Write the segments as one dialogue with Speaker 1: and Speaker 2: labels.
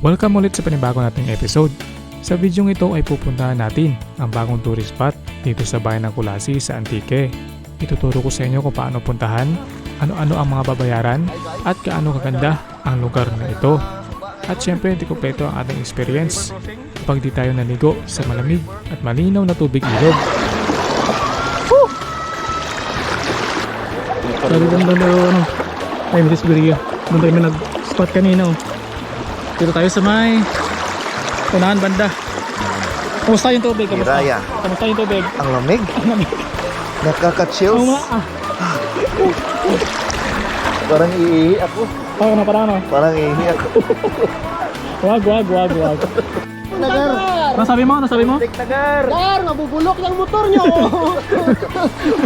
Speaker 1: Welcome ulit sa panibago nating episode. Sa videong ito ay pupuntahan natin ang bagong tourist spot dito sa bayan ng Kulasi sa Antique. Ituturo ko sa inyo kung paano puntahan, ano-ano ang mga babayaran, at gaano kaganda ang lugar na ito. At syempre, hindi kompleto ang ating experience kapag di tayo naligo sa malamig at malinaw na tubig ilog.
Speaker 2: Sabi ko doon ay Mrs. Guria. Doon tayo may nag-spot kanina. Dito tayo sa may unahan banda. Kamusta yung tubig?
Speaker 3: Hiraya.
Speaker 2: Kamusta yung tubig?
Speaker 3: Ang lamig.
Speaker 2: Ang lamig.
Speaker 3: Nakaka-chills. Parang iihi ako. Parang iihi ako.
Speaker 2: Wag.
Speaker 3: Nagar!
Speaker 2: Nasabi mo?
Speaker 3: Nagar!
Speaker 4: Dar, mabubulok yung motor nyo.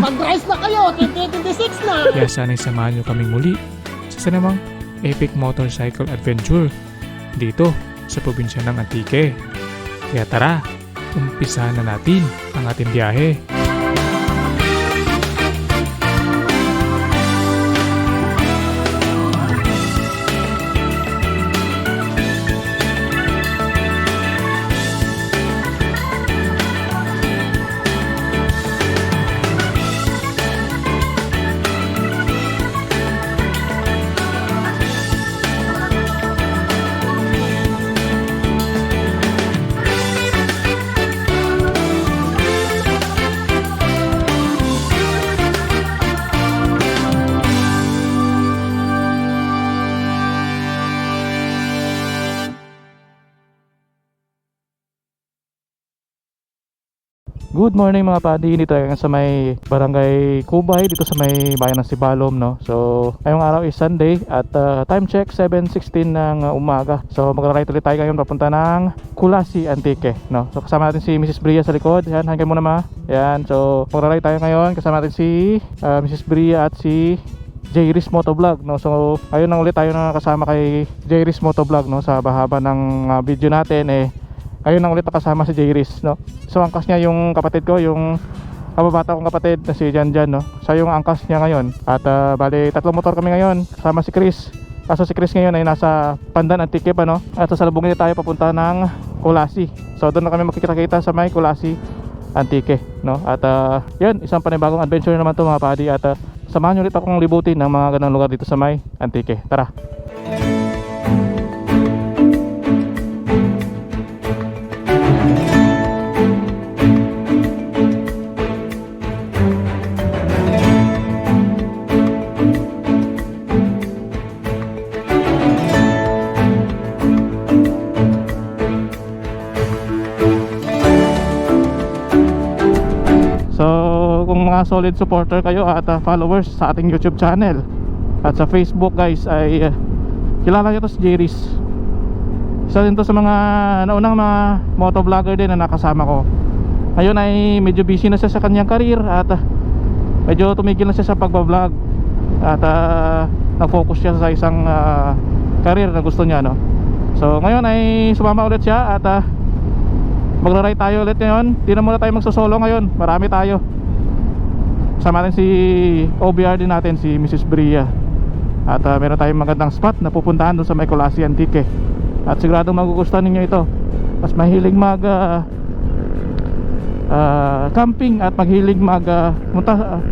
Speaker 4: Mag-rise na kayo, 2026 na.
Speaker 1: Kaya sana'y samahan nyo kaming muli sa namang epic motorcycle adventure dito sa probinsya ng Antique. Kaya tara, umpisahan na natin ang ating biyahe.
Speaker 2: Good morning mga padi, dito tayo sa may barangay Kubay, dito sa may bayan ng Sibalom, no? So, ngayong araw is Sunday at time check 7:16 ng umaga. So, mag-ride ulit tayo ngayon papunta ng Kulasi, Antique, no? So, kasama natin si Mrs. Bria sa likod. Yan, hanggang muna ma. Yan, so mag-ride tayo ngayon. Kasama natin si Mrs. Bria at si Jairis Motovlog, no? So, ayun na ulit tayo na kasama kay Jairis Motovlog, no? Sa bahaba ng video natin ayun na ulit kasama si Jairis, no? So angkas niya yung kapatid ko, yung kababata kong kapatid na si Janjan, no? Siya yung angkas niya ngayon. At bali, tatlong motor kami ngayon kasama si Chris. Kaso si Chris ngayon ay nasa Pandan, Antique pa, no? At sasalubungin niya tayo papunta ng Kulasi. So doon na kami makikita-kita sa may Kulasi, Antique, no? At yun, isang panibagong adventure naman to mga padi. At samahan niyo ulit akong libutin ng mga ganang lugar dito sa may Antique. Tara! Mga solid supporter kayo at followers sa ating YouTube channel at sa Facebook guys ay kilala nyo to si Jairis. Isa din to sa mga naunang mga motovlogger din na nakasama ko. Ngayon ay medyo busy na siya sa kanyang career at medyo tumigil na siya sa pagbablog at nag-focus siya sa isang career na gusto niya, no? So ngayon ay sumama ulit siya at magra-ride tayo ulit ngayon. Di na muna tayo magsosolo ngayon, marami tayo. Kasama natin si OBR din natin, si Mrs. Bria. At meron tayong magandang spot na pupuntahan doon sa may Kulasi, Antique. At siguradong magugustuhan ninyo ito. Mas mahilig mag camping at mahilig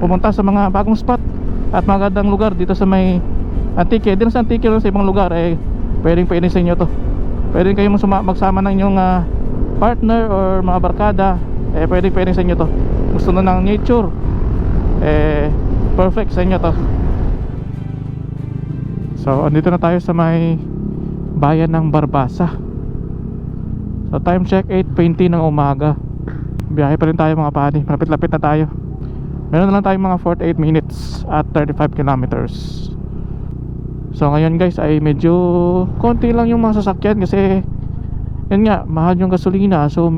Speaker 2: pumunta sa mga bagong spot at magandang lugar dito sa may Antique. Dito sa Antique sa ibang lugar pwedeng sa inyo to. Pwedeng kayong magsama ng inyong partner or mga barkada. Pwedeng sa inyo to. Gusto na ng nature, perfect sa inyo to. So andito na tayo sa may bayan ng Barbasa. So time check 8:20 ng umaga. Biyahe pa rin tayo mga padi, malapit-lapit na tayo. Meron na lang tayong mga 48 minutes at 35 kilometers. So ngayon guys ay medyo konti lang yung mga sasakyan kasi yun nga, mahal yung gasolina. So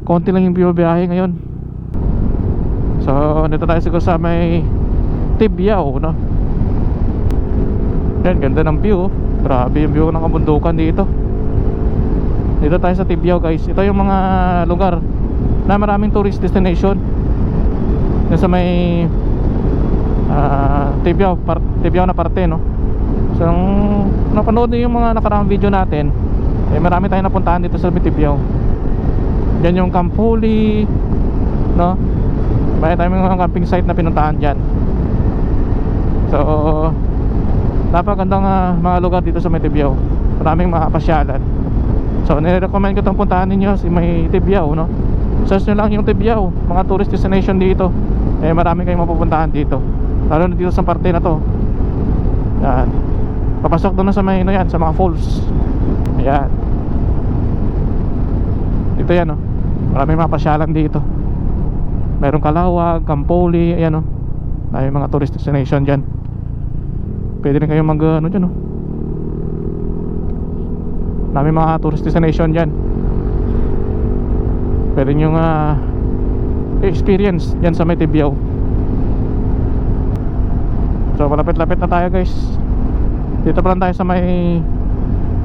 Speaker 2: konti lang yung biyahe ngayon. So, dito tayo siguro sa may Tibyao, no? Yan, ganda ng view. Grabe yung view ng kabundukan dito. Dito tayo sa Tibyao guys. Ito yung mga lugar na maraming tourist destination. Yan sa may Tibyao na parte, no? So napanood niyo yung mga nakaraang video natin, Eh marami tayong napuntahan dito sa Bitibyaw. Yan yung Camp Holy, no? Marami tayong mga camping site na pinuntahan dyan. So napakagandang mga lugar dito sa may Tibyaw. Maraming mga pasyalan. So nire-recommend ko itong puntahan ninyo si may Tibyaw, no? Search nyo lang yung Tibyaw, mga tourist destination dito. Eh marami kayong mapupuntahan dito, lalo na dito sa parte na to. Yan, papasok doon na sa may yan, sa mga falls. Ayan, dito yan, no? Maraming mga pasyalan dito. Merong Kalawag, Campoli, ayan, no? May mga tourist destination dyan. Pwede rin kayong mag ano dyan, no? Dami mga tourist destination dyan. Pwede nyo experience dyan sa may Tibyaw. So malapit-lapit na tayo guys. Dito pa lang tayo sa may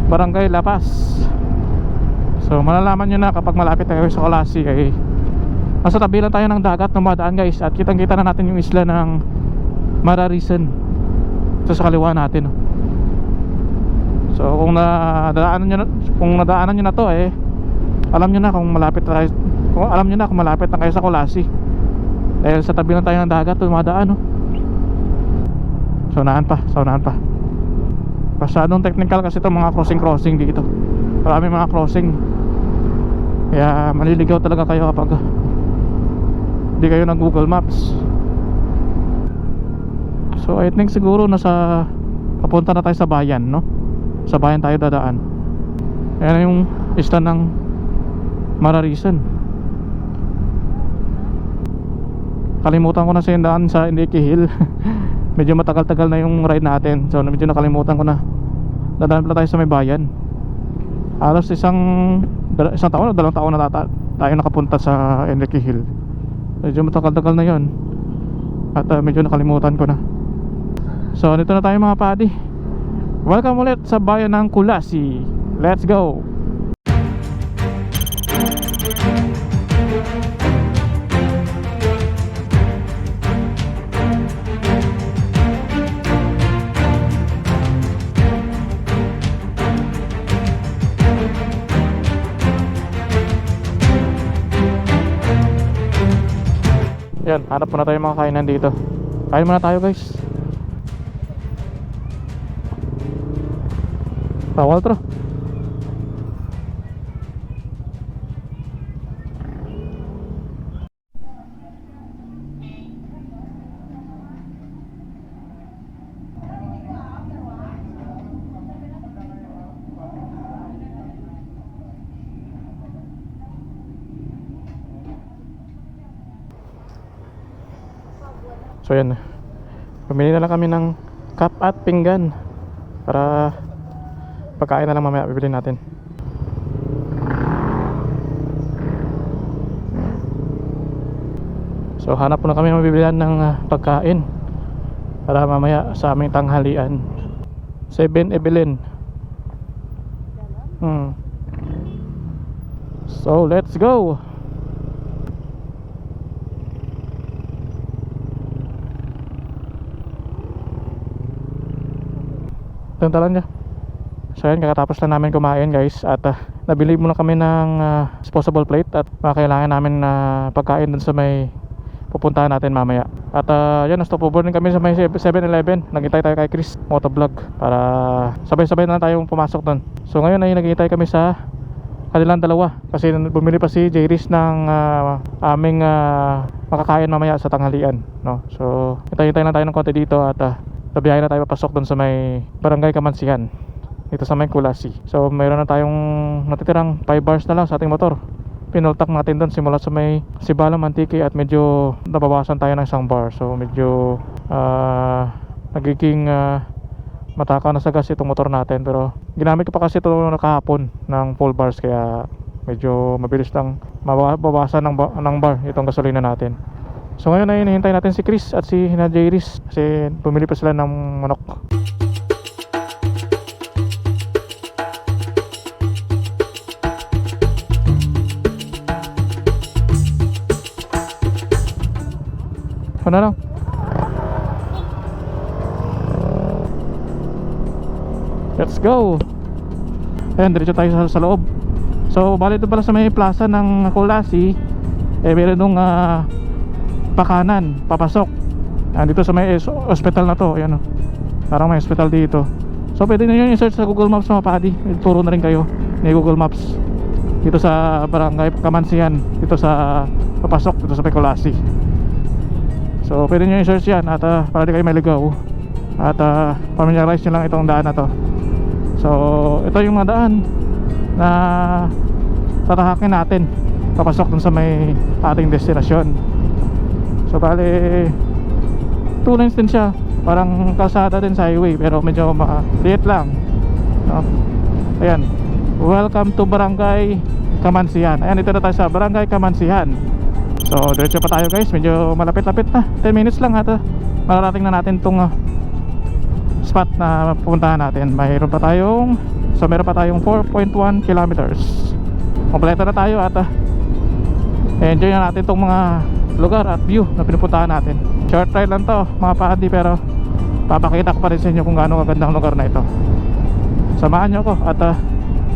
Speaker 2: Barangay La Paz. So malalaman nyo na kapag malapit tayo sa Colasi ay nasa tabi lang tayo ng dagat na madaan guys. At kitang kita na natin yung isla ng Mararisen. Ito sa kaliwa natin, no? So kung nadaanan nyo na to eh, alam nyo na kung malapit tayo, alam nyo na kung malapit na kayo sa Colasi. Dahil sa tabi lang tayo ng dagat dumadaan, no? So unahan pa. Masyadong technical kasi itong mga crossing dito. Marami mga crossing. Kaya maliligaw talaga kayo kapag hindi kayo nag Google Maps. So I think siguro papunta na tayo sa bayan, no? Sa bayan tayo dadaan. Ayan yung isla ng Mararisen. Kalimutan ko na sa daan sa Indiki Hill. Medyo matagal-tagal na yung ride natin. So medyo nakalimutan ko na. Dadaan pala tayo sa may bayan. Alos isang taon o 2 taon na tayo nakapunta sa Indiki Hill. Medyo matagal-tagal na yon. At medyo nakalimutan ko na. So dito na tayo mga padi. Welcome ulit sa bayan ng Colasi. Let's go. Yan, hanap muna tayo mga kainan dito. Kain muna tayo guys. Bawal to. So yan, pumili na lang kami ng cup at pinggan para pagkain na lang mamaya bibili natin. So hanap po na kami mabibilihan ng pagkain para mamaya sa aming tanghalian. 7-Eleven. So let's go. Tantalan niya. So yan, kakatapos lang namin kumain guys. At nabili muna kami ng disposable plate at kailangan namin pagkain dun sa may pupuntahan natin mamaya. At yan, stop over din kami sa may 7-Eleven. Naghintay tayo kay Chris Motovlog para sabay-sabay na tayong pumasok dun. So ngayon ay naghintay kami sa kanilang dalawa kasi bumili pa si Jairis ng aming makakain mamaya sa tanghalian, no? So hintay-hintay lang tayo ng konti dito at sabihin na tayo papasok dun sa may Barangay Kamansihan dito sa may Colasi. So mayroon na tayong natitirang 5 bars na lang sa ating motor. Pinultak natin dun simula sa may Sibalom Antique at medyo nababawasan tayo ng 1 bar. So medyo nagiging matakaw na sa gas itong motor natin. Pero ginamit ko pa kasi ito nakahapon ng full bars, kaya medyo mabilis lang mabawasan ng bar itong gasolina natin. So ngayon ay hinihintay natin si Chris at si Jairis kasi bumili pa sila ng manok. Ano lang? Let's go. Ayan, diretso tayo sa loob. So bali ito pala sa may plaza ng Kulasi, meron nung pakanan, papasok. Dito sa may hospital na to. Ayan, parang may hospital dito. So pwede nyo yung search sa Google Maps mga padi. Turo na rin kayo ni Google Maps dito sa Barangay Kamansihan, dito sa papasok, dito sa may Kulasi. So pwede nyo yung search yan at para di kayo maligaw. At familiarize nyo lang itong daan na to. So ito yung mga daan na tatahakin natin papasok dun sa may ating destinasyon. So bali 2 lanes din siya, parang kalsada din sa highway pero medyo maliit lang, no? Ayan, welcome to Barangay Kamansihan. Ayan, ito na tayo sa Barangay Kamansihan. So diretso pa tayo guys, medyo malapit-lapit na, 10 minutes lang at mararating na natin tong spot na pupuntahan natin. Meron pa tayong 4.1 kilometers. Kompleto na tayo at enjoy na natin tong mga lugar at view na pinupuntahan natin. Short ride lang to mga padi, pero papakita ko pa rin sa inyo kung gaano kagandang lugar na ito. Samahan nyo ako at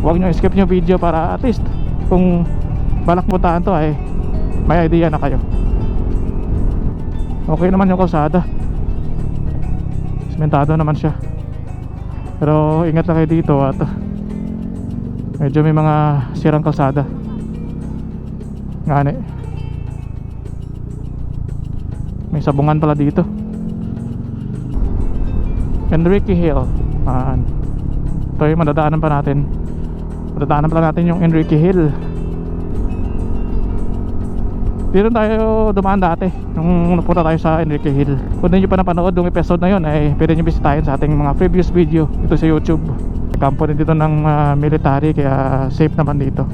Speaker 2: huwag nyo skip yung video para at least kung balak puntahan to ay may idea na kayo. Okay naman yung kalsada, sementado naman siya, pero ingat lang kayo dito at medyo may mga sirang kalsada ngani. May sabungan pala dito. Enrique Hill. Ito yung madadaanan pa natin. Madadaanan pala natin yung Enrique Hill. Dito tayo dumaan dati nung napunta tayo sa Enrique Hill. Kung hindi nyo pa napanood yung episode na yun, ay pwede nyo bisitahin sa ating mga previous video dito sa YouTube. Kampo din dito ng military, kaya safe naman dito.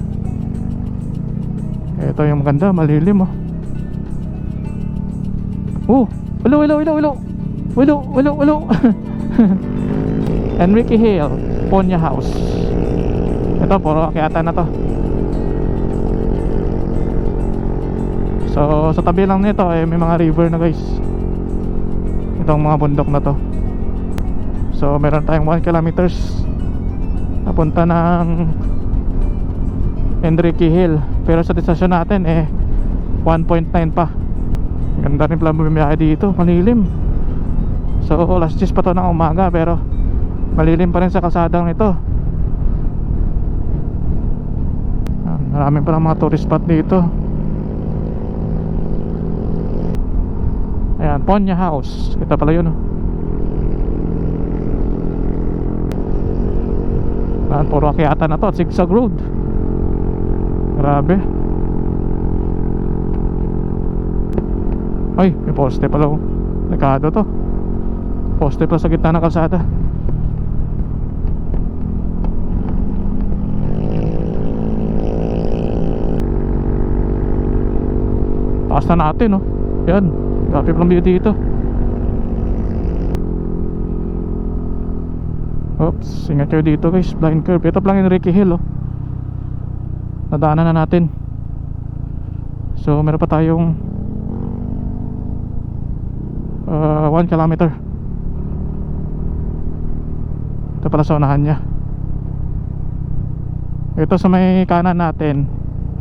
Speaker 2: Ito yung maganda, malilim Hello Enrique Hill, Ponya House. Ito, puro akyatan na to. So sa tabi lang nito ay may mga river na guys, itong mga bundok na to. So meron tayong 1 kilometers napunta ng Enrique Hill, pero sa destination natin 1.9 pa. Ganda rin pala bumiyahe dito, malilim. So last cheese pa to ng umaga, pero malilim pa rin sa kalsadang ito. Maraming palang mga tourist spot dito. Ayan, Ponya House. Ito pala yun puro akyatan na to at zigzag road. Grabe. Ay, may poste pala Nakado to. Poste pa sa gitna ng kalsada. Taas na natin Yan, grabe palang view dito. Oops, ingat kayo dito guys, blind curve. Ito lang Enrique Hill nadaanan na natin. So meron pa tayong 1 kilometer. Ito pala sa unahan niya. Ito sa may kanan natin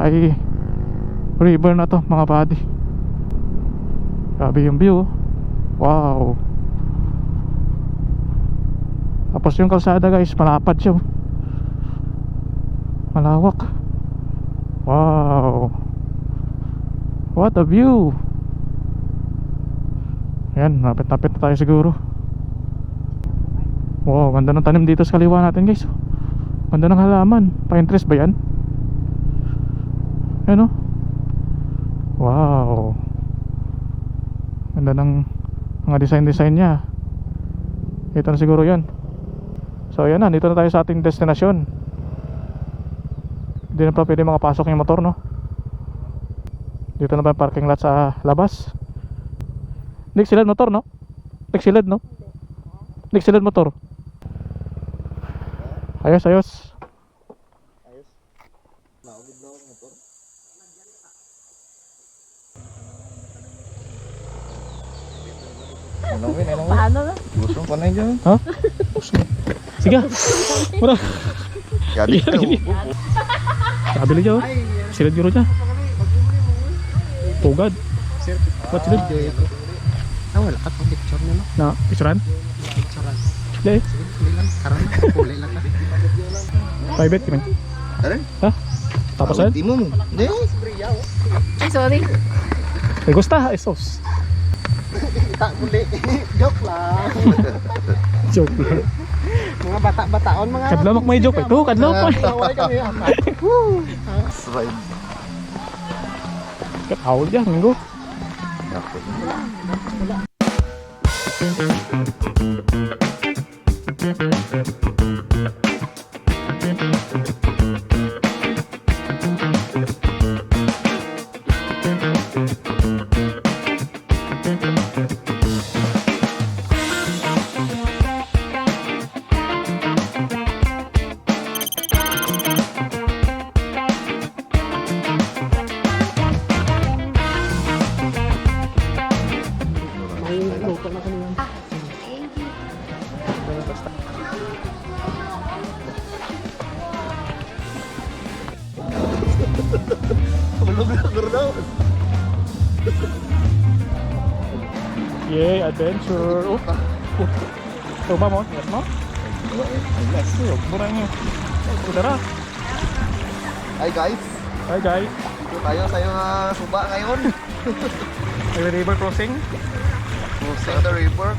Speaker 2: ay river na to mga buddy. Grabe yung view. Wow. Tapos yung kalsada guys, malapad siya. Malawak. Wow. What a view. Ayan, napit-napit na tayo siguro. Wow, ganda ng tanim dito sa kaliwa natin guys. Ganda ng halaman. Pine trees ba yan? Ayan Wow. Ganda ng mga design nya. Ito na siguro yan. So ayan na, dito na tayo sa ating destinasyon. Hindi na pa pwede makapasok yung motor Dito na ba yung parking lot sa labas? Nagsilad motor Nagsilad Nagsilad motor. Ayos
Speaker 3: Naugid daw ang motor. Anong
Speaker 4: Paano na?
Speaker 3: Gusto pa na dyan.
Speaker 2: Ha? Sige. Mura.
Speaker 3: Yabi ka.
Speaker 2: Kabili dyan. Silid guro dyan. Pugad. Ba't silid?
Speaker 4: Ah, wala ka pang picture na, no?
Speaker 2: Na, picturean?
Speaker 4: Picturean.
Speaker 2: Dahil,
Speaker 4: Hindi lang, karan na, kulay lang ka.
Speaker 2: private kami.
Speaker 3: Tara.
Speaker 2: Ha? Tapos yan?
Speaker 3: Di mo. Hindi.
Speaker 5: Ay, sorry.
Speaker 2: May gusta, esos.
Speaker 4: Tak muli. Joke lang.
Speaker 2: Joke lang.
Speaker 4: Mga bata-bataon, mga...
Speaker 2: Kadlamak may joke. Ito, kadlamak may.
Speaker 4: Away kami.
Speaker 3: Ride.
Speaker 2: Katawal dyan, minggo.
Speaker 4: May luto na kami.
Speaker 3: Bulog na daw.
Speaker 2: Yay, adventure. Tuma mo, yes mo? Yes, mura nyo. Udara.
Speaker 3: Hi guys.
Speaker 2: Hi guys.
Speaker 3: Dito tayo sa yung suba ngayon.
Speaker 2: May river crossing.
Speaker 3: Crossing the river.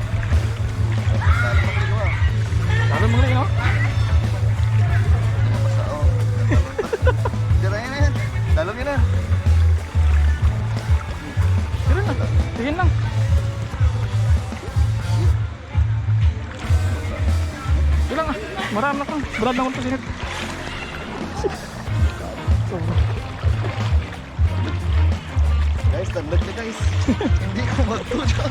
Speaker 2: Lalo mo rin, no?
Speaker 3: Tira yan. Dalong yun na.
Speaker 2: Sige lang. Sige lang. Sige lang ah. Marami na kang. Brad na akong pasinit.
Speaker 3: Guys, tandog na guys. Hindi ko magtuja.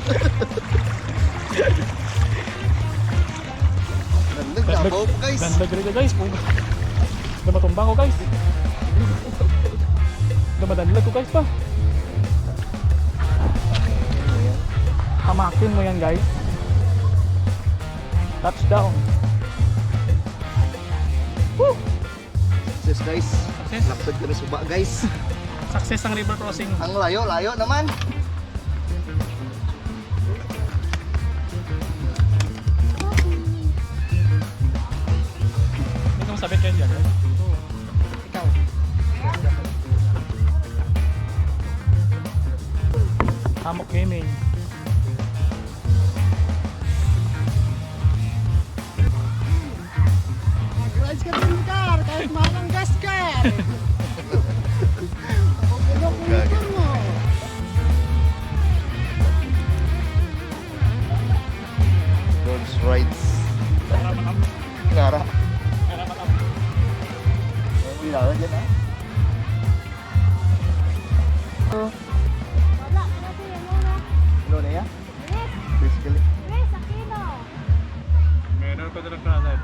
Speaker 3: Tandog na po guys.
Speaker 2: Ganda ganda guys. Ganda matumbang ko guys. Ganda madalag ko guys pa. Hamakin mo yan guys. Touchdown. Woo!
Speaker 3: Success guys.
Speaker 2: Success.
Speaker 3: Lapsod kami suba guys.
Speaker 2: Success ang river crossing.
Speaker 3: Ang layo naman.
Speaker 2: Hindi kong sabit kayo dyan.
Speaker 4: Ikaw.
Speaker 2: Hammock gaming.
Speaker 4: Rides ka din car, kahit mahal ang gas car. Bulok yung motor mo.
Speaker 3: Roads rides. Ngara. Bilala dyan ah. Ano na yan? Basically.
Speaker 2: Meron ko na product.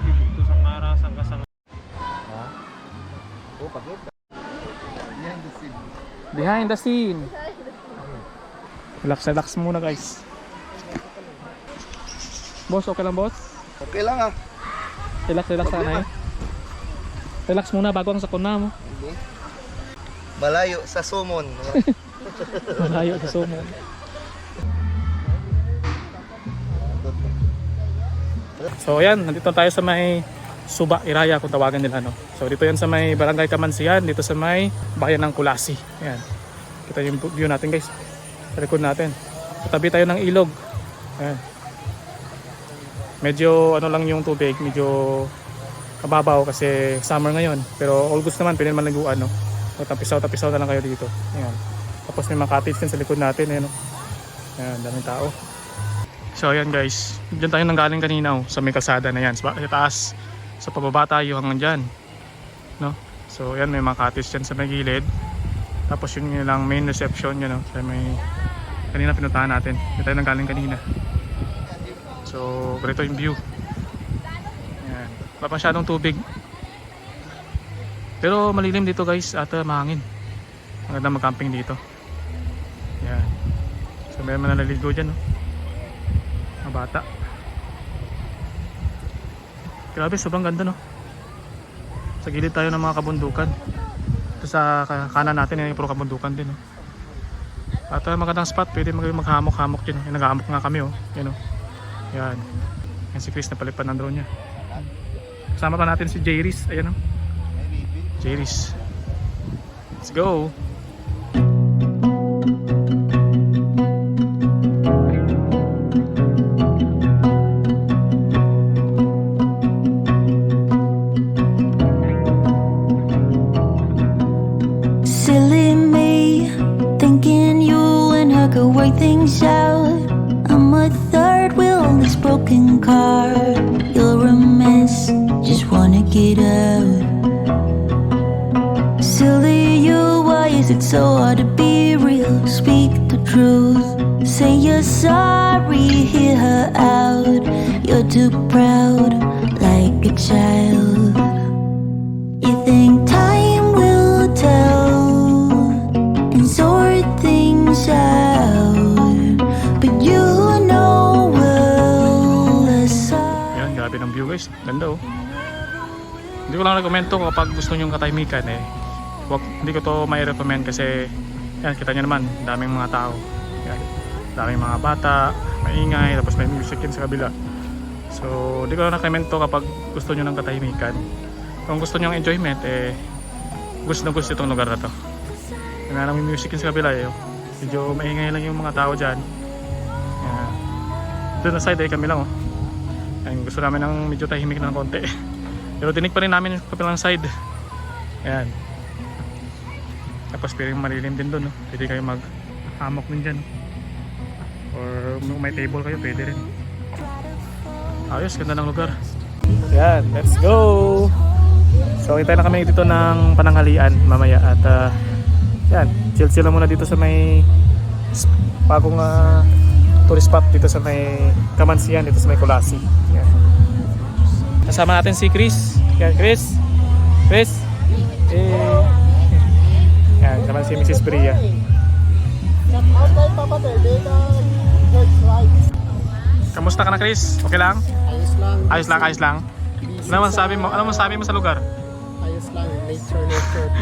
Speaker 2: Ito sa Mara, sang
Speaker 3: Oh, bakit? Yan the scene.
Speaker 2: behind the scene. Relax muna guys. Boss, okay lang boss?
Speaker 3: Okay lang ah.
Speaker 2: Relax sana eh. Relax muna bago ang sakuna mo.
Speaker 3: Hindi. Malayo sa sumon.
Speaker 2: Malayo sa sumo. So ayan, nandito tayo sa may Suba Iraya kung tawagan nila, no. So dito yan sa may Barangay Kamansian, dito sa may bayan ng Kulasi. Ayan. Kita yung view natin guys. Sa likod natin. Katabi tayo ng ilog. Ayan. Medyo ano lang yung tubig, medyo mababaw kasi summer ngayon. Pero August naman, pwede naman laguan, no. So tapisaw na lang kayo dito. Ayan. Tapos may mga cottage din sa likod natin, ayan, no. Ayan, daming tao. So ayan guys, dyan tayo nanggaling kanina, oh, sa may kalsada na yan, sa taas. So pababa tayo hanggang dyan, no? So ayan, may mga cottage dyan sa may gilid. Tapos yun yung lang main reception yun, no? So may kanina pinuntahan natin, dyan tayo nanggaling kanina. So ganito yung view. Ayan. Wala pa masyadong tubig, pero malilim dito guys at mahangin. Maganda mag-camping dito. Ayan. So may mga naliligo dyan, no? Mga bata. Grabe, sobrang ganda, no? Sa gilid tayo ng mga kabundukan. Ito sa kanan natin, yung puro kabundukan din, no? At magandang spot, pwede maghamok-hamok din. Nag-hamok nga kami, oh. Yan, oh. Yan. Yan si Chris na palipad ng drone niya. Kasama pa natin si Jairis. Ayan, oh. Jairis. Let's go!
Speaker 6: Silly me, thinking you and her could work things out. I'm a third wheel on this broken car. You're a mess, just wanna get out. Silly you, why is it so hard to be real? Speak the truth, say you're sorry, hear her out. You're too proud, like a child. You think time will tell and sort things out, but you know well aside.
Speaker 2: Yan, grabe ng view guys. Ganda, oh. Hindi ko lang recommend to kapag gusto nyo katahimikan, eh. Hindi ko to may recommend kasi yan, kita nyo naman, daming mga tao. Yan, daming mga bata, maingay, tapos may music yun sa kabila. So, hindi ko lang recommend to kapag gusto nyo ng katahimikan. Kung gusto nyo ng enjoyment, eh, gusto na gusto itong lugar na to. May may music yun sa kabila, eh. Medyo maingay lang yung mga tao dyan. Yan. Doon na side, eh, kami lang, oh. Yan, gusto namin ng medyo tahimik ng konti. Pero tinig pa rin namin yung kapilang side. Yan. Tapos piling malilim din doon, no? Pwede kayo mag-hamok din dyan, no? Or kung may table kayo, pwede rin. Ayos, ganda ng lugar. Yan, let's go! So hintay na kami dito ng pananghalian mamaya. At yan, chill-chill lang muna dito sa may bagong tourist spot dito sa may Kamansian, dito sa may Kulasi. Yan. Kasama natin si Chris. Yan, Chris. Chris. Yan, kasama si Mrs. Bria.
Speaker 4: Shout out kay Papa Berde ng George Rice.
Speaker 2: Kamusta ka na, Chris? Okay lang?
Speaker 4: Ayos lang.
Speaker 2: Ayos lang, ayos lang. Ano masasabi mo? Ano masasabi mo sa lugar?
Speaker 4: Ayos lang. Nature.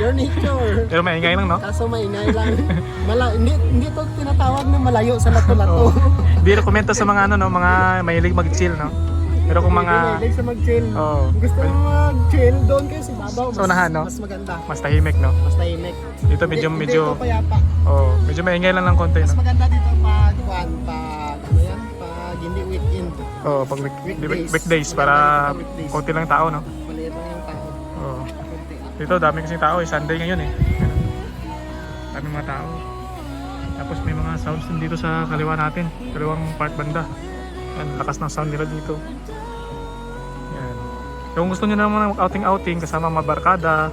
Speaker 4: Pure nature.
Speaker 2: Pero maingay lang, no?
Speaker 4: Kaso maingay lang. Hindi to tinatawag na malayo sa lato-lato.
Speaker 2: Hindi rekomento sa mga ano, no, mga mahilig mag-chill, no? Pero kung mga
Speaker 4: Mahilig sa mag-chill.
Speaker 2: Oo.
Speaker 4: Gusto mo mag-chill, doon kayo sa babaw.
Speaker 2: Sa unahan, no?
Speaker 4: Mas maganda.
Speaker 2: mas tahimik, no?
Speaker 4: Mas tahimik.
Speaker 2: Dito medyo
Speaker 4: Dito payapa.
Speaker 2: oh, medyo maingay lang ng konti,
Speaker 4: Mas
Speaker 2: no?
Speaker 4: maganda dito pag ano yan? Pag hindi weekend.
Speaker 2: Oh, pag weekdays para
Speaker 4: Weekdays.
Speaker 2: konti lang tao, no?
Speaker 4: Maliit lang yung tao.
Speaker 2: Oh.
Speaker 4: Konti lang.
Speaker 2: Dito dami kasi tao, eh. Sunday ngayon, eh. Daming mga tao. Tapos may mga sounds din dito sa kaliwa natin, kaliwang part banda. Yan, lakas ng sound nila dito. Yan. Kung gusto niyo naman ng outing kasama mga barkada,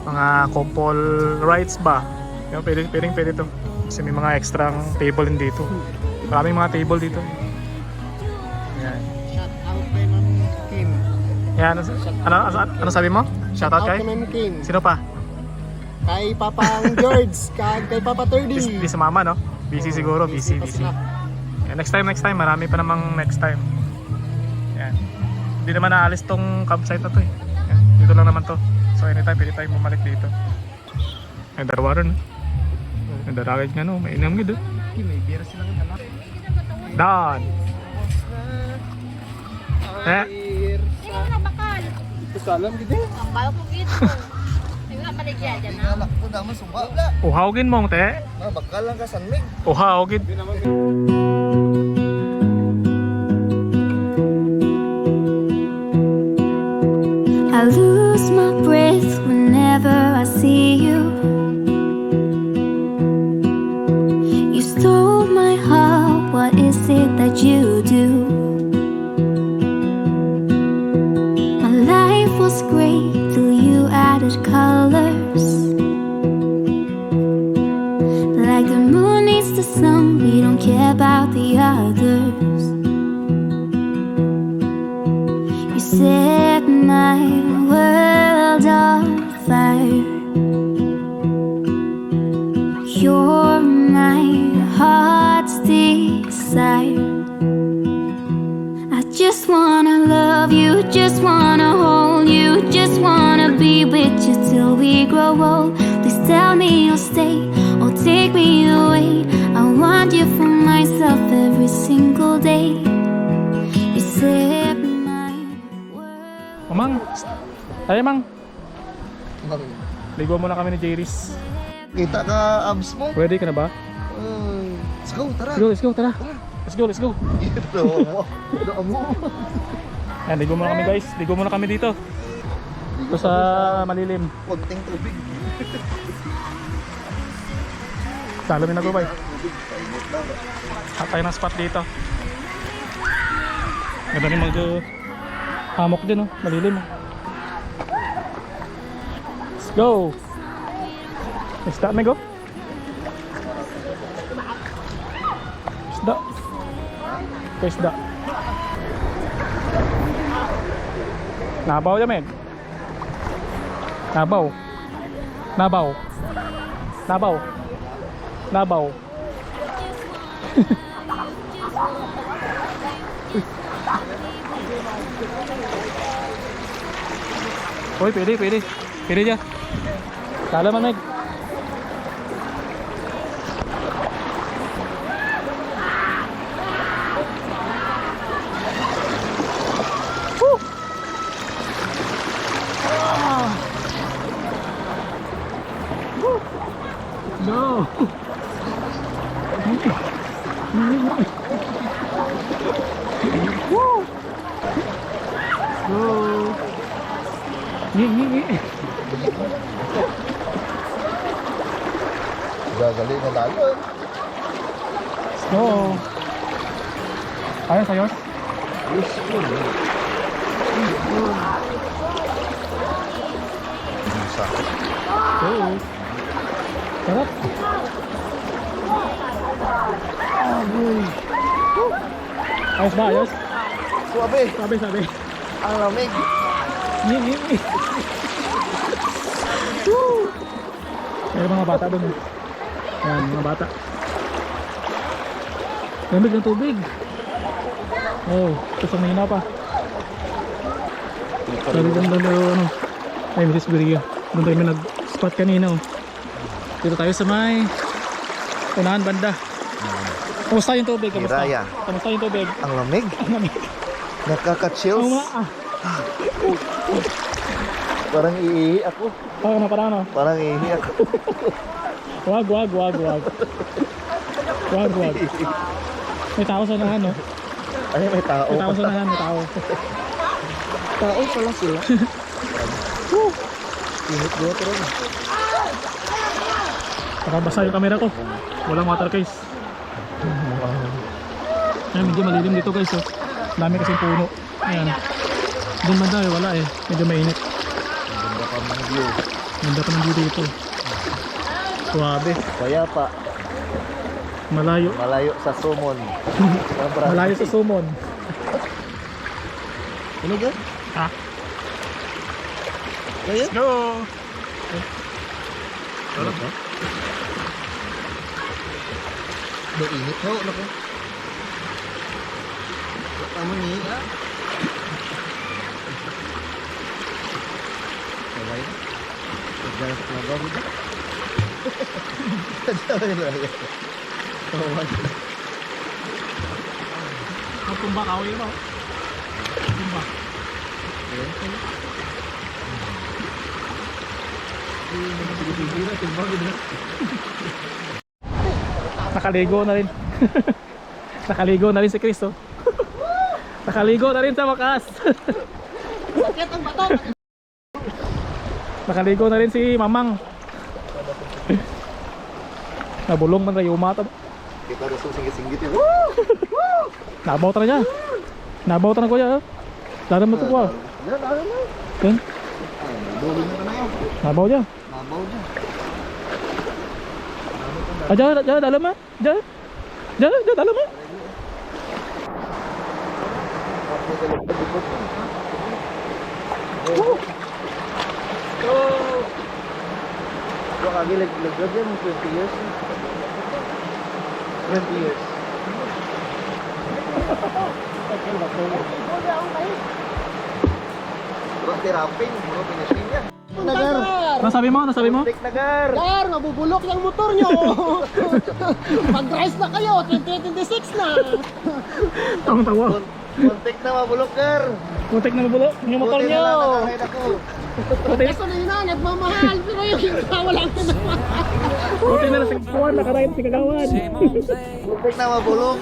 Speaker 2: mga couple rides ba, yan, pwede to. Kasi may mga extra table din dito. Maraming mga table dito. Yan.
Speaker 4: Shout out kay Ma'am Kim.
Speaker 2: Yan, ano sabi mo? Shoutout kay?
Speaker 4: Kay Ma'am Kim.
Speaker 2: Sino pa?
Speaker 4: Kay Papang George. Kay Papa Turdy.
Speaker 2: Di sa mama, no? Busy siguro, busy. Yeah, next time, marami pa namang next time. Yan. Hindi naman naalis tong campsite na to, eh. Yan. Dito lang naman to. So anytime, pwede tayong bumalik dito. Underwater, no? Nandaragay nga, no? May inam gito.
Speaker 4: May beer silang dala.
Speaker 2: Down! Eh?
Speaker 5: Hindi mo na bakal.
Speaker 4: Salam gito.
Speaker 5: Ang bayo po gito. Hindi mo na baligya dyan, ha?
Speaker 3: Anak ko naman sumabla.
Speaker 2: Uhawgin mong, te.
Speaker 3: Bakal lang ka sanmig.
Speaker 2: Uhawgin.
Speaker 6: I lose my breath whenever I see you. You stole my heart, what is it that you do? My life was great till you added colors. Like the moon needs the sun, we don't care about the others. You set my world on fire. You're my heart's desire. just wanna love you, just wanna hold you, just wanna be with you till we grow old. Please tell me you'll stay or take me away. I want you for myself every single day. You set my world.
Speaker 2: Mamang, tayo mang. Ligo muna kami ni Jairis.
Speaker 3: Kita ka abs mo.
Speaker 2: Ready ka na ba?
Speaker 3: Let's go, tara.
Speaker 2: Let's go, tara. Let's go.
Speaker 3: Doon mo.
Speaker 2: Ayan, ligo muna kami guys. Ligo muna kami dito. Ito sa malilim.
Speaker 3: Konting tubig.
Speaker 2: Dalamin na ko bay. At tayo ng spot dito. Ganda rin hamok din oh. Malilim oh. Let's go. Isda na go. Isda. Isda. Nabaw yamin. Nabaw. Uy, pwede. Pwede dyan. Dalaman, Meg. Woo! Ah! Woo! No! Woo! Go! Ngi.
Speaker 3: Gagaling na lalo.
Speaker 2: Let's go. Ayos.
Speaker 3: Useful. Sakit.
Speaker 2: Go. Sarap. Ayos ba? Ayos?
Speaker 3: Suabe.
Speaker 2: Sabi.
Speaker 3: Ang lamig.
Speaker 2: Ngi. Woo! May mga bata doon. Ayan, mga bata. Lamig ng tubig. Oh, kusang mahina pa. Sabi doon ano. Ay, Mrs. Beria. Doon tayo may nag-spot kanina oh. Dito tayo sa may unahan banda. Kamusta yung tubig?
Speaker 3: Hiraya.
Speaker 2: Kamusta yung tubig?
Speaker 3: Ang lamig.
Speaker 2: Ang lamig.
Speaker 3: Nakaka-chills.
Speaker 2: Oo nga
Speaker 3: Parang iihi ako.
Speaker 2: Parang
Speaker 3: Parang iihi ako.
Speaker 2: Wag. May tao sa nahan, no?
Speaker 3: Ay, may tao.
Speaker 2: May tao sa nahan, may tao.
Speaker 3: Tao pala sila. Init buhat rin.
Speaker 2: Nakabasa yung camera ko. Walang water case. Ayan, medyo malilim dito guys, oh. Dami kasing puno. Ayan. Doon banda eh, wala eh. Medyo mainit.
Speaker 3: Ganda pa ng view.
Speaker 2: Ganda pa ng view dito. Suwabe.
Speaker 3: Kaya pa,
Speaker 2: Malayo.
Speaker 3: malayo sa sumon.
Speaker 2: Malayo sa sumon.
Speaker 3: Ano ba?
Speaker 2: Ha?
Speaker 3: Kaya?
Speaker 2: Go!
Speaker 3: Ano ba? Init ho, naku. Tama ni. Sabay na. Pagdalas na ba mo? Sabay na.
Speaker 2: Ang tumba ka, yun o. Tumba. Nakaligo na rin. Nakaligo na rin si Chris, oh. Nakaligo na rin sa wakas. Nakaligo na rin si Mamang. Nabulong man kayo umata.
Speaker 3: Kita na susingit-singit yun.
Speaker 2: Nabaw ta na niya. Nabaw ta na kuya. Daram mo to kuya.
Speaker 3: Yan, alam mo.
Speaker 2: Yan.
Speaker 3: Nabulong na na yun.
Speaker 2: Nabaw niya.
Speaker 3: Mabaw na.
Speaker 2: Diyan, dalam mo. Diyan, dalam mo.
Speaker 3: Kung kagi laglagad yan, 20 years. 20 years. Bro, tirapping. Bro, finishing niya.
Speaker 4: Nagar!
Speaker 2: Nasabi mo? Nasabi mo?
Speaker 3: Tik nagar.
Speaker 4: Gar, mabubulok yung motor nyo! Mag-rise na kayo, 2026 na!
Speaker 2: Tawang tawa.
Speaker 3: Kontik na mabulok, gar.
Speaker 2: Putik na mabulok yung motor
Speaker 3: Buti
Speaker 2: nyo.
Speaker 3: na lang nakaride ako.
Speaker 2: Putik.
Speaker 4: Ito na yun na, nagmamahal, pero yung iba walang kinamahal.
Speaker 2: Putik na lang si Kagawan. Nakarayot si Kagawan.
Speaker 3: Kontik na mabulok.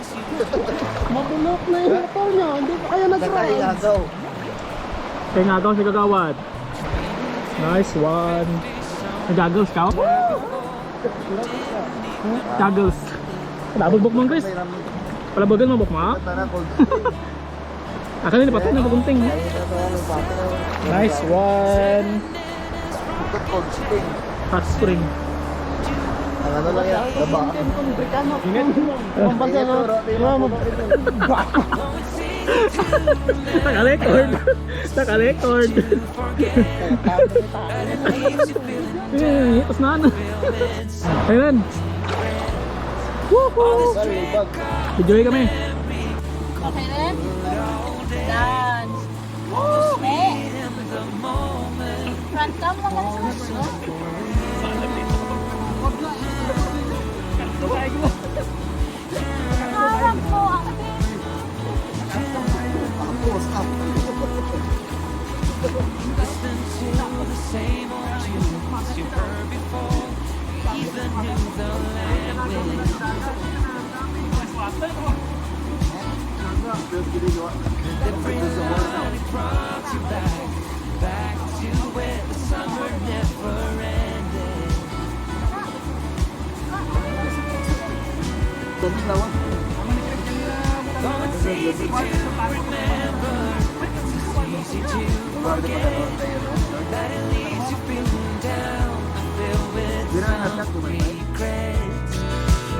Speaker 4: Mabulok na yung motor nyo, hindi pa kayo nag-rise.
Speaker 3: Nakahingagaw.
Speaker 2: Kaya nga daw si Kagawan. Nice one. Nag-goggles ka? Goggles. Nabubok mo, Chris. Palabagan mo, bok mo?
Speaker 3: Tara, cold spring.
Speaker 2: Akan ini patut na pagunting. Nice one.
Speaker 3: Ikot cold spring.
Speaker 2: Hot spring.
Speaker 3: Ang ano lang yan, daba.
Speaker 4: Pampansin mo,
Speaker 2: Naka-record. Naka-record. Tapos na ano. Ayun. Woohoo!
Speaker 3: Libag.
Speaker 2: Enjoy kami.
Speaker 5: Okay rin? Dance. Eh. Front cam lang kasi no? Harap mo ang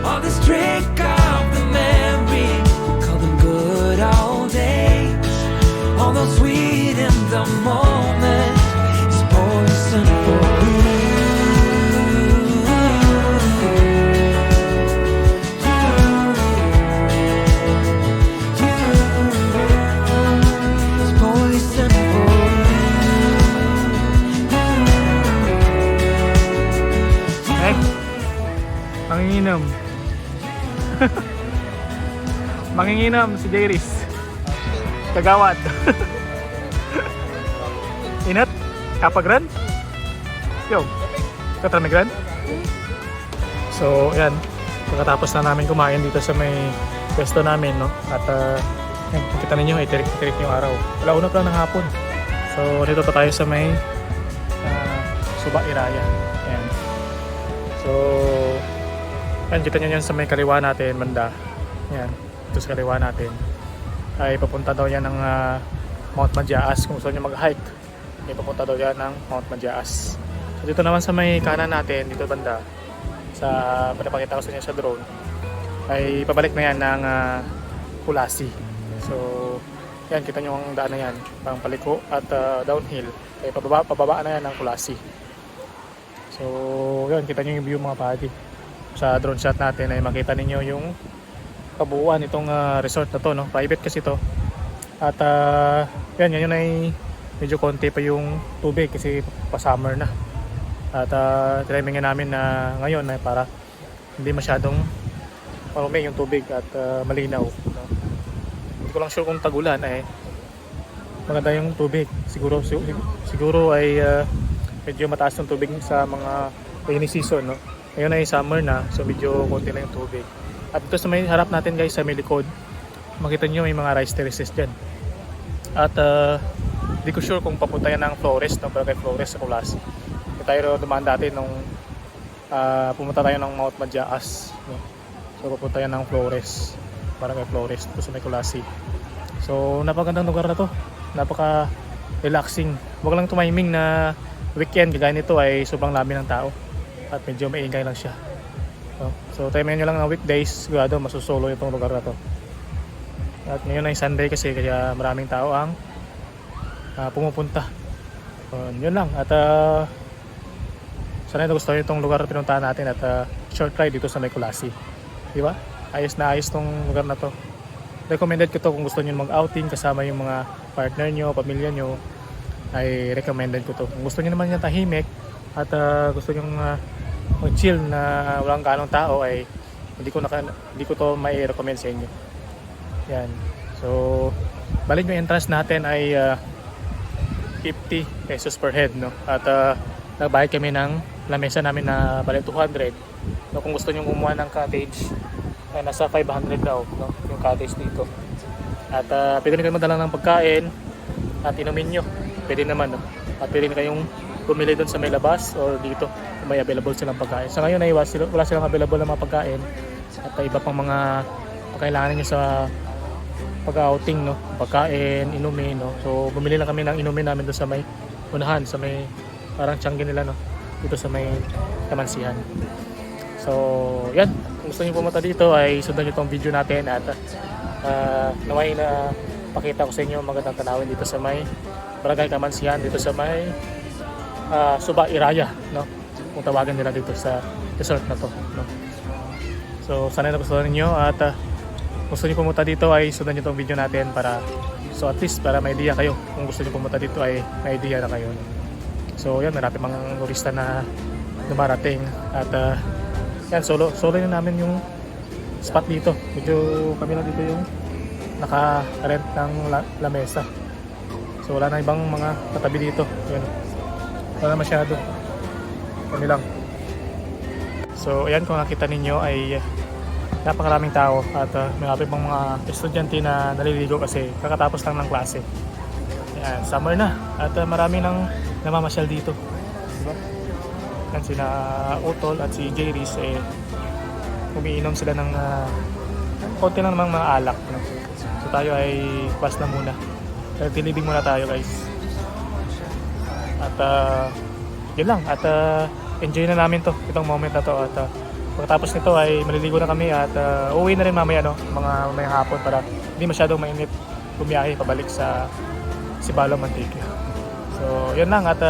Speaker 7: All this drink of the memory, call them good old days. Although sweet in the moment, it's poison for it's poison for
Speaker 2: Eh, manginginom. Manginginom si Jairis. Kagawad. Inat? Kapagran? Yo, katramigran? So, yan. Pagkatapos na namin kumain dito sa may pwesto namin, no? At, yan, kita ninyo, itirik yung araw. Alauna pa lang ng hapon. So, dito pa tayo sa may Suba Iraya. Yan. So, yan, kita nyo yan sa may kaliwa natin, banda. Yan, ito sa kaliwa natin. Ay papunta daw yan ng Mount Majaas. Kung gusto nyo mag-hike, ay papunta daw yan ng Mount Majaas. So, dito naman sa may kanan natin, dito banda, sa pinapakita ko sa inyo sa drone, ay pabalik na yan ng Kulasi. So, yan, kita nyo ang daan na yan, pang paliko at downhill. Ay pababa na yan ng Kulasi. So, yan, kita nyo yung view mga padi. Sa drone shot natin ay makita ninyo yung kabuuan itong resort na to, no? Private kasi to. At yan ay medyo konti pa yung tubig kasi pa summer na. At trimingin namin na ngayon ay para hindi masyadong marumi yung tubig at malinaw, no? Hindi ko lang sure kung tagulan ay maganda yung tubig. Siguro ay medyo mataas yung tubig sa mga rainy season, no? Ngayon ay summer na, so medyo konti lang yung tubig. At ito sa may harap natin guys, sa may likod, makita nyo may mga rice terraces dyan. At di ko sure kung papunta yan ng Flores, no? Barangay Flores sa Kulas. Kaya tayo dumaan dati nung pumunta tayo ng Mount Majaas, no? So papunta yan ng Flores, Barangay Flores, ito sa may Kulasi. So napakagandang lugar na to, napaka relaxing. Huwag lang tumiming na weekend, kagaya nito ay sobrang dami ng tao at medyo maingay lang siya. So timing nyo lang ng weekdays, sigurado masusolo itong lugar na to. At ngayon ay Sunday kasi kaya maraming tao ang pumupunta. Yun lang. At sana gusto nyo itong lugar na pinuntahan natin at short ride dito sa may Kulasi. Di ba? Ayos na ayos tong lugar na to.
Speaker 1: recommended ko to kung gusto niyo mag-outing kasama yung mga partner nyo, pamilya nyo, ay recommended ko to. Kung gusto niyo naman yung tahimik at gusto niyo mag-chill na walang ganong tao, ay hindi ko to may recommend sa inyo. Yan. So, balik yung entrance natin ay 50 pesos per head, no? At nagbayad kami ng lamesa namin na balik 200. No, kung gusto niyo kumuha ng cottage, ay nasa 500 daw, no? Yung cottage dito. At pwede rin kayo magdala ng pagkain at inumin nyo. Pwede naman, no? At pwede rin kayong bumili doon sa may labas or dito kung may available silang pagkain. Sa ngayon ay wala silang available na mga pagkain at iba pang mga kailangan niyo sa pag-outing, no? Pagkain, inumin, no? So bumili lang kami ng inumin namin doon sa may unahan, sa may parang tiyangge nila, no? Dito sa may Kamansihan. So yan, kung gusto niyo pumunta dito ay sundan niyo tong video natin at naway na pakita ko sa inyo magandang tanawin dito sa may Barangay Kamansihan, dito sa may Suba Iraya, no? Kung tawagan nila dito sa resort na to, no? So sana nagustuhan niyo at gusto niyo pumunta dito ay sundan niyo tong video natin para so at least para may idea kayo. Kung gusto niyo pumunta dito ay may idea na kayo. So yan, marami mga turista na dumarating at yan, solo na namin yung spot dito. Medyo kami lang dito yung naka-rent ng lamesa. So wala na ibang mga katabi dito. Yan. Wala masyado. Kami lang. So ayan, kung nakita ninyo ay napakaraming tao at marami pang mga estudyante na naliligo kasi kakatapos lang ng klase. Ayan, summer na at marami nang namamasyal dito. Diba? Yan, sina Utol at si Jairis umiinom sila ng konti lang namang mga alak, no? So tayo ay pass na muna. Tilibing muna tayo, guys. At yun lang at enjoy na namin to, itong moment na to at pagkatapos nito ay maliligo na kami at uuwi na rin mamaya, no? Mga hapon para hindi masyadong mainit bumiyahe pabalik sa Sibalom, Antique. So yun lang at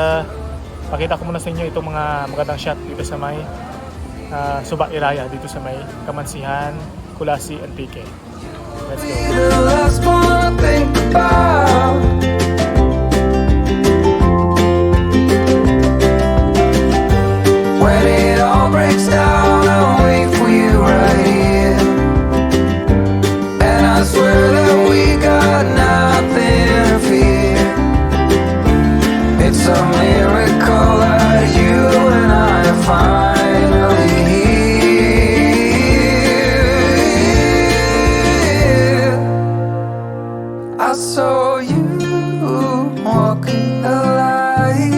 Speaker 1: pakita ko muna sa inyo itong mga magandang shot dito sa may Suba Iraya, dito sa may Kamansihan, Kulasi, Antique. Let's go.
Speaker 7: The last one I think about when it all breaks down, I'll wait for you right here. And I swear that we got nothing to fear. It's a miracle that you and I are finally here. I saw you walking the light,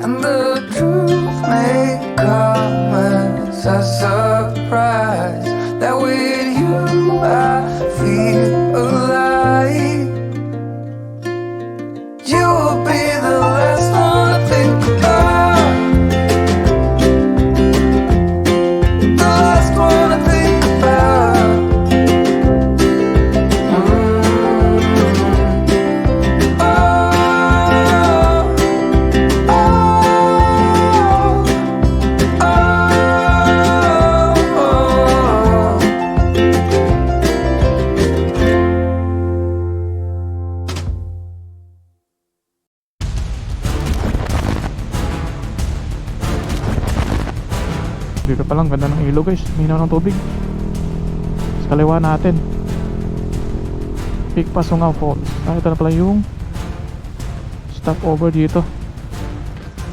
Speaker 7: and the truth may come as a surprise that with you I feel alive. You will be the last one to think about, the last one to think about.
Speaker 2: Dito pa lang, ganda ng ilog, guys. Minaw ng tubig. Sa kaliwa natin, Peak Pasungao Falls. Ito na pala yung stopover dito.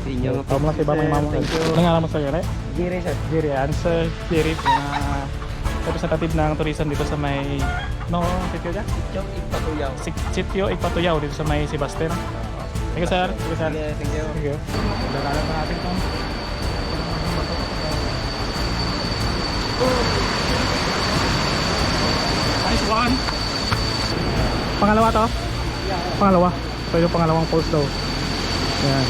Speaker 3: Inyo
Speaker 1: Tama lang, iba may mamo. Ano nga naman sa Jere?
Speaker 3: Giri, sir.
Speaker 1: Jere, yan sa Jere. Representative ng tourism dito sa may sitio dyan?
Speaker 3: Ipatuyaw.
Speaker 1: Sitio Igpatuyaw dito sa may Sebastian. Thank you, sir. Thank you, sir.
Speaker 3: Thank you.
Speaker 1: Thank you. Dalalan pa natin itong nice one. Pangalawa to? Pangalawa. So yung pangalawang falls daw. Ayan.